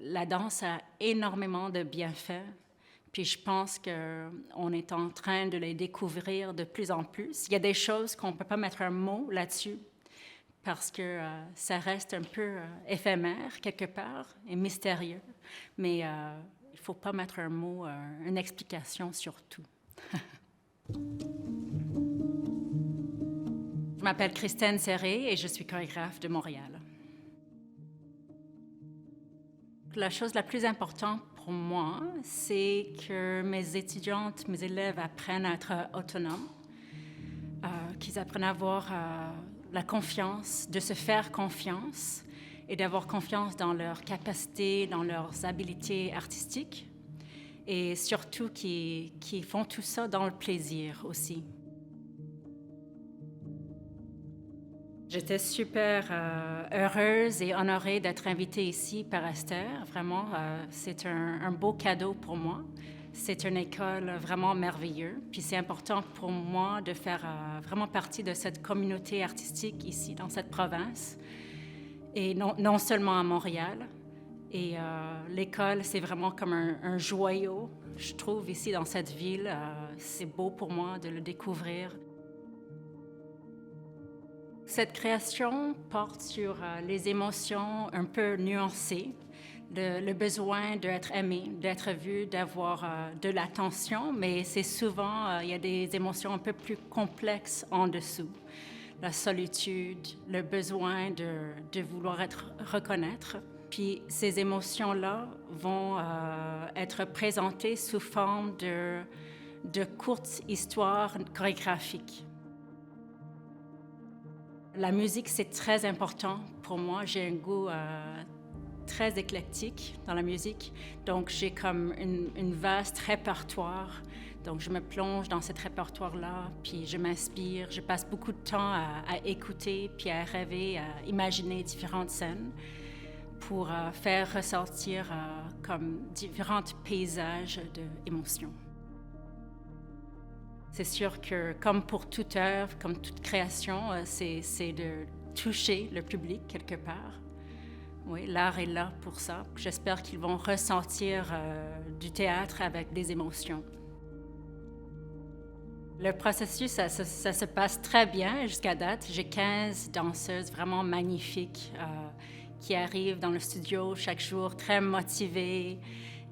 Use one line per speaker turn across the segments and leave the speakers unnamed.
la danse a énormément de bienfaits. Puis je pense qu'on est en train de les découvrir de plus en plus. Il y a des choses qu'on ne peut pas mettre un mot là-dessus parce que ça reste un peu éphémère quelque part et mystérieux. Mais il ne faut pas mettre un mot, une explication sur tout. Je m'appelle Christine Serré et je suis chorégraphe de Montréal. La chose la plus importante pour moi, c'est que mes étudiantes, mes élèves apprennent à être autonomes, qu'ils apprennent à avoir la confiance, de se faire confiance et d'avoir confiance dans leurs capacités, dans leurs habiletés artistiques et surtout qu'ils font tout ça dans le plaisir aussi. J'étais super heureuse et honorée d'être invitée ici par Esther. Vraiment, c'est un beau cadeau pour moi. C'est une école vraiment merveilleuse. Puis c'est important pour moi de faire vraiment partie de cette communauté artistique ici, dans cette province. Et non seulement à Montréal. Et l'école, c'est vraiment comme un joyau, je trouve, ici dans cette ville. C'est beau pour moi de le découvrir. Cette création porte sur les émotions un peu nuancées, le besoin d'être aimé, d'être vu, d'avoir de l'attention, mais c'est souvent, il y a des émotions un peu plus complexes en dessous. La solitude, le besoin de vouloir être reconnaître. Puis ces émotions-là vont être présentées sous forme de courtes histoires chorégraphiques. La musique, c'est très important pour moi. J'ai un goût très éclectique dans la musique. Donc, j'ai comme une vaste répertoire. Donc, je me plonge dans cet répertoire-là, puis je m'inspire. Je passe beaucoup de temps à écouter, puis à rêver, à imaginer différentes scènes pour faire ressortir comme différents paysages d'émotions. C'est sûr que, comme pour toute œuvre, comme toute création, c'est de toucher le public quelque part. Oui, l'art est là pour ça. J'espère qu'ils vont ressentir du théâtre avec des émotions. Le processus, ça se passe très bien jusqu'à date. J'ai 15 danseuses vraiment magnifiques qui arrivent dans le studio chaque jour, très motivées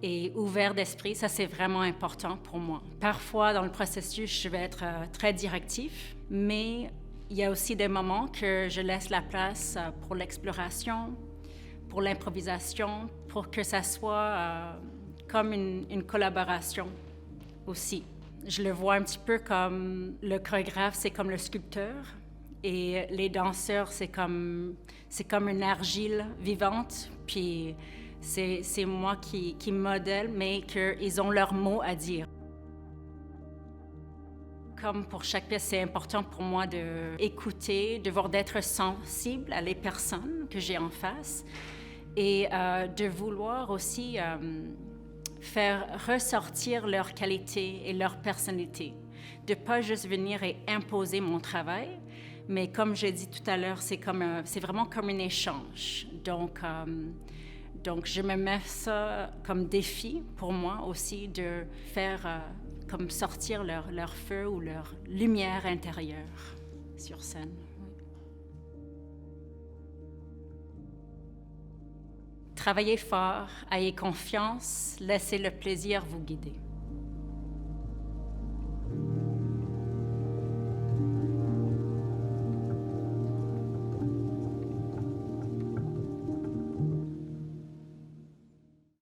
et ouvert d'esprit. Ça, c'est vraiment important pour moi. Parfois, dans le processus, je vais être très directif, mais il y a aussi des moments que je laisse la place pour l'exploration, pour l'improvisation, pour que ça soit comme une collaboration aussi. Je le vois un petit peu comme le chorégraphe, c'est comme le sculpteur, et les danseurs, c'est comme une argile vivante, puis c'est moi qui modèle, mais qu'ils ont leur mot à dire. Comme pour chaque pièce, c'est important pour moi d'écouter, d'être sensible à les personnes que j'ai en face et de vouloir aussi faire ressortir leur qualité et leur personnalité. De ne pas juste venir et imposer mon travail, mais comme j'ai dit tout à l'heure, c'est vraiment comme un échange. Donc, je me mets ça comme défi pour moi aussi de faire comme sortir leur feu ou leur lumière intérieure sur scène. Oui. Travaillez fort, ayez confiance, laissez le plaisir vous guider.